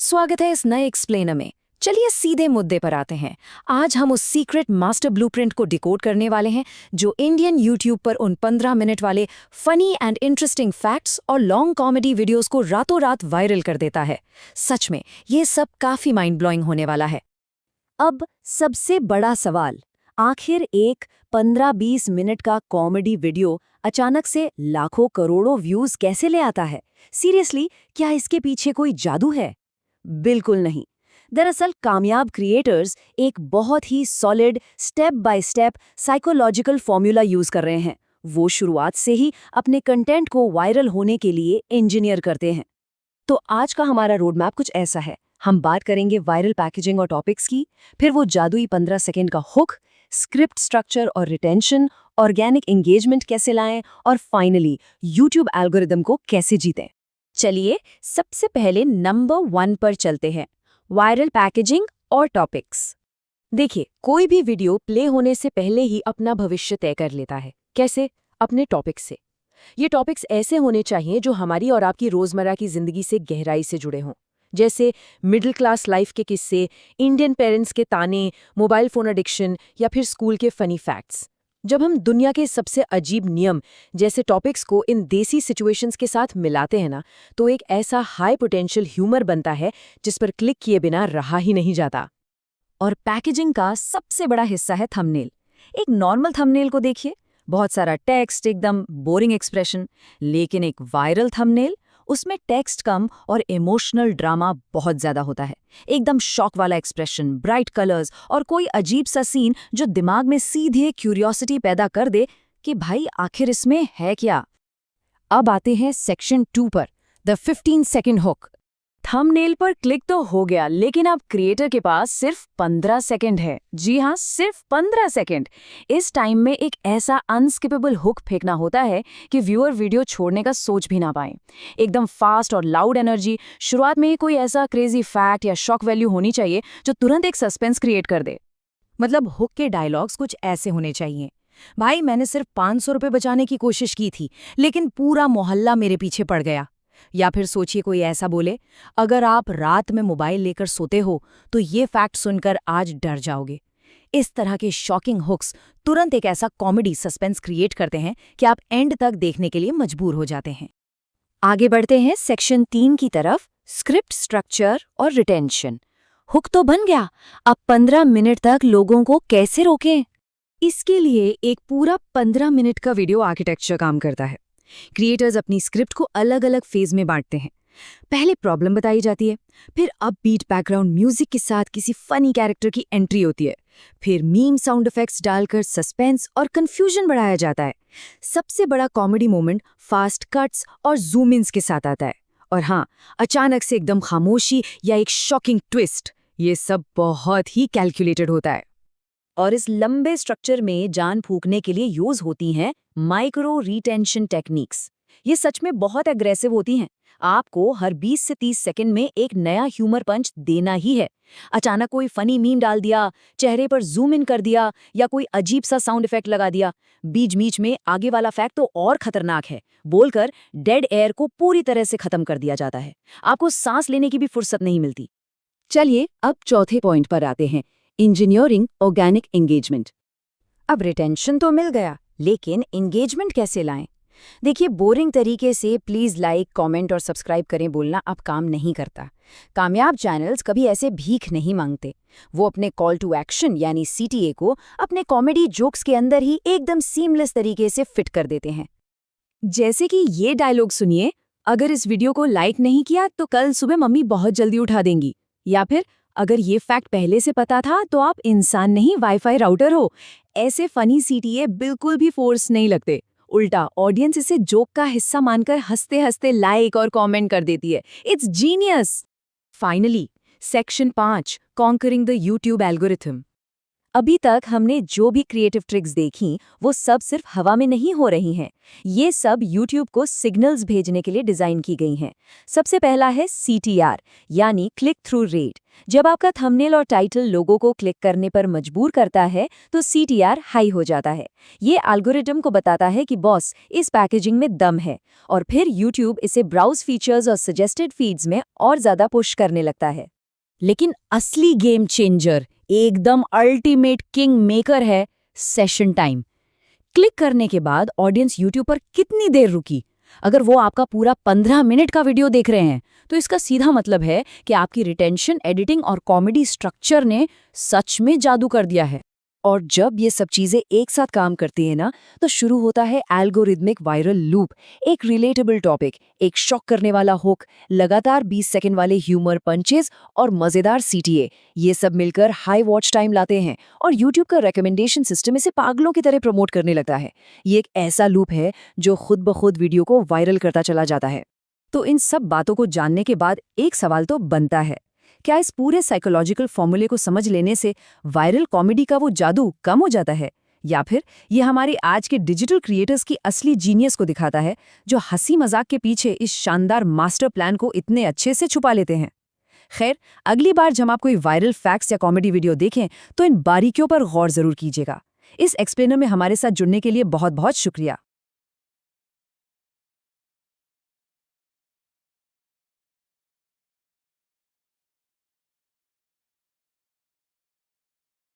स्वागत है इस नए एक्सप्लेनर में। चलिए सीधे मुद्दे पर आते हैं। आज हम उस सीक्रेट मास्टर ब्लूप्रिंट को डिकोड करने वाले हैं जो इंडियन यूट्यूब पर उन 15 मिनट वाले फनी एंड इंटरेस्टिंग फैक्ट्स और लॉन्ग कॉमेडी वीडियोस को रातों रात वायरल कर देता है। सच में ये सब काफी माइंड ब्लोइंग होने वाला है। अब सबसे बड़ा सवाल, आखिर एक 15-20 मिनट का कॉमेडी वीडियो अचानक से लाखों करोड़ों व्यूज कैसे ले आता है? सीरियसली, क्या इसके पीछे कोई जादू है? बिल्कुल नहीं। दरअसल कामयाब क्रिएटर्स एक बहुत ही solid step by step psychological formula use कर रहे हैं। वो शुरुआत से ही अपने कंटेंट को वायरल होने के लिए इंजीनियर करते हैं। तो आज का हमारा रोड मैप कुछ ऐसा है। हम बात करेंगे वायरल पैकेजिंग और टॉपिक्स की, फिर वो जादुई 15 सेकंड का हुक, स्क्रिप्ट स्ट्रक्चर और रिटेंशन, ऑर्गेनिक एंगेजमेंट कैसे लाएं और फाइनली यूट्यूब एल्गोरिदम को कैसे जीतें। चलिए सबसे पहले नंबर 1 पर चलते हैं, वायरल पैकेजिंग और टॉपिक्स। देखिए, कोई भी वीडियो प्ले होने से पहले ही अपना भविष्य तय कर लेता है। कैसे? अपने टॉपिक्स से। ये टॉपिक्स ऐसे होने चाहिए जो हमारी और आपकी रोजमर्रा की जिंदगी से गहराई से जुड़े हों, जैसे मिडिल क्लास लाइफ के किस्से, इंडियन पेरेंट्स के ताने, मोबाइल फोन एडिक्शन या फिर स्कूल के फनी फैक्ट्स। जब हम दुनिया के सबसे अजीब नियम जैसे टॉपिक्स को इन देसी सिचुएशंस के साथ मिलाते हैं ना, तो एक ऐसा हाई पोटेंशियल ह्यूमर बनता है जिस पर क्लिक किए बिना रहा ही नहीं जाता। और पैकेजिंग का सबसे बड़ा हिस्सा है थंबनेल। एक नॉर्मल थंबनेल को देखिए, बहुत सारा टेक्स्ट, एकदम बोरिंग एक्सप्रेशन। लेकिन एक वायरल थंबनेल, उसमें टेक्स्ट कम और इमोशनल ड्रामा बहुत ज्यादा होता है। एकदम शॉक वाला एक्सप्रेशन, ब्राइट कलर्स और कोई अजीब सा सीन जो दिमाग में सीधे क्यूरियोसिटी पैदा कर दे कि भाई आखिर इसमें है क्या। अब आते हैं सेक्शन 2 पर, द 15 सेकंड हुक। थंबनेल पर क्लिक तो हो गया, लेकिन अब क्रिएटर के पास सिर्फ 15 सेकंड है। जी हाँ, सिर्फ 15 सेकंड। इस टाइम में एक ऐसा अनस्किपेबल हुक फेंकना होता है कि व्यूअर वीडियो छोड़ने का सोच भी ना पाए। एकदम फास्ट और लाउड एनर्जी। शुरुआत में ही कोई ऐसा क्रेजी फैक्ट या शॉक वैल्यू होनी चाहिए जो तुरंत एक सस्पेंस क्रिएट कर दे। मतलब हुक के डायलॉग्स कुछ ऐसे होने चाहिए, भाई मैंने सिर्फ 500 रुपये बचाने की कोशिश की थी, लेकिन पूरा मोहल्ला मेरे पीछे पड़ गया। या फिर सोचिए कोई ऐसा बोले, अगर आप रात में मोबाइल लेकर सोते हो तो ये फैक्ट सुनकर आज डर जाओगे। इस तरह के शॉकिंग हुक्स तुरंत एक ऐसा कॉमेडी सस्पेंस क्रिएट करते हैं कि आप एंड तक देखने के लिए मजबूर हो जाते हैं। आगे बढ़ते हैं सेक्शन 3 की तरफ, स्क्रिप्ट स्ट्रक्चर और रिटेंशन। हुक तो बन गया, अब 15 मिनट तक लोगों को कैसे रोकें? इसके लिए एक पूरा 15 मिनट का वीडियो आर्किटेक्चर काम करता है। क्रिएटर्स अपनी स्क्रिप्ट को अलग अलग फेज में बांटते हैं। पहले प्रॉब्लम बताई जाती है, फिर अपबीट बैकग्राउंड म्यूजिक के साथ किसी फनी कैरेक्टर की एंट्री होती है, फिर मीम साउंड इफेक्ट्स डालकर सस्पेंस और कंफ्यूजन बढ़ाया जाता है। सबसे बड़ा कॉमेडी मोमेंट फास्ट कट्स और जूम इन्स के साथ आता है। और हाँ, अचानक से एकदम खामोशी या एक शॉकिंग ट्विस्ट, ये सब बहुत ही कैलकुलेटेड होता है। और इस लंबे स्ट्रक्चर में जान फूंकने के लिए यूज होती हैं माइक्रो रिटेंशन टेक्निक्स। ये सच में बहुत एग्रेसिव होती हैं। आपको हर 20 से 30 सेकंड में एक नया ह्यूमर पंच देना ही है। अचानक कोई फनी मीम डाल दिया, चेहरे पर जूम इन कर दिया या कोई अजीब सा साउंड इफेक्ट लगा दिया। बीच बीच में आगे वाला फैक्ट तो और खतरनाक है बोलकर डेड एयर को पूरी तरह से खत्म कर दिया जाता है। आपको सांस लेने की भी फुर्सत नहीं मिलती। चलिए अब चौथे पॉइंट पर आते हैं, इंजीनियरिंग ऑर्गेनिक एंगेजमेंट। अब रिटेंशन तो मिल गया, लेकिन एंगेजमेंट कैसे लाएं? देखिए, बोरिंग तरीके से प्लीज लाइक, कमेंट और सब्सक्राइब करें बोलना अब काम नहीं करता। कामयाब चैनल्स कभी ऐसे भीख नहीं मांगते। वो अपने कॉल टू एक्शन यानी CTA को अपने कॉमेडी जोक्स के अंदर ही एकदम सीमलेस तरीके से फिट कर देते हैं। जैसे कि ये डायलॉग सुनिए, अगर इस वीडियो को लाइक नहीं किया तो कल सुबह मम्मी बहुत जल्दी उठा देंगी। या फिर अगर ये फैक्ट पहले से पता था तो आप इंसान नहीं वाईफाई राउटर हो। ऐसे फनी CTA बिल्कुल भी फोर्स नहीं लगते, उल्टा ऑडियंस इसे जोक का हिस्सा मानकर हंसते हंसते लाइक और कमेंट कर देती है। It's genius. Finally section 5, conquering the YouTube algorithm. अभी तक हमने जो भी क्रिएटिव ट्रिक्स देखी वो सब सिर्फ हवा में नहीं हो रही हैं। ये सब YouTube को सिग्नल्स भेजने के लिए डिजाइन की गई हैं। सबसे पहला है CTR यानी क्लिक थ्रू रेट। जब आपका थंबनेल और टाइटल लोगों को क्लिक करने पर मजबूर करता है तो CTR हाई हो जाता है। ये एल्गोरिदम को बताता है कि बॉस इस पैकेजिंग में दम है और फिर YouTube इसे ब्राउज फीचर्स और सजेस्टेड फीड्स में और ज्यादा पुश करने लगता है। लेकिन असली गेम चेंजर, एकदम अल्टीमेट किंग मेकर है सेशन टाइम। क्लिक करने के बाद ऑडियंस YouTube पर कितनी देर रुकी? अगर वो आपका पूरा 15 मिनट का वीडियो देख रहे हैं तो इसका सीधा मतलब है कि आपकी रिटेंशन, एडिटिंग और कॉमेडी स्ट्रक्चर ने सच में जादू कर दिया है। और जब ये सब चीजें एक साथ काम करती हैं ना, तो शुरू होता है एल्गोरिदमिक वायरल लूप। एक रिलेटेबल टॉपिक, एक शॉक करने वाला हुक, लगातार 20 सेकंड वाले ह्यूमर पंचेस और मजेदार CTA, ये सब मिलकर हाई वॉच टाइम लाते हैं और YouTube का रिकमेंडेशन सिस्टम इसे पागलों की तरह प्रमोट करने लगता है। ये एक ऐसा लूप है जो खुद ब खुद वीडियो को वायरल करता चला जाता है। तो इन सब बातों को जानने के बाद एक सवाल तो बनता है, क्या इस पूरे साइकोलॉजिकल फॉर्मूले को समझ लेने से वायरल कॉमेडी का वो जादू कम हो जाता है, या फिर ये हमारे आज के डिजिटल क्रिएटर्स की असली जीनियस को दिखाता है, जो हंसी मजाक के पीछे इस शानदार मास्टर प्लान को इतने अच्छे से छुपा लेते हैं? खैर, अगली बार जब आप कोई वायरल फैक्ट्स या कॉमेडी वीडियो देखें तो इन बारीकियों पर गौर जरूर कीजिएगा। इस एक्सप्लेनर में हमारे साथ जुड़ने के लिए बहुत बहुत शुक्रिया।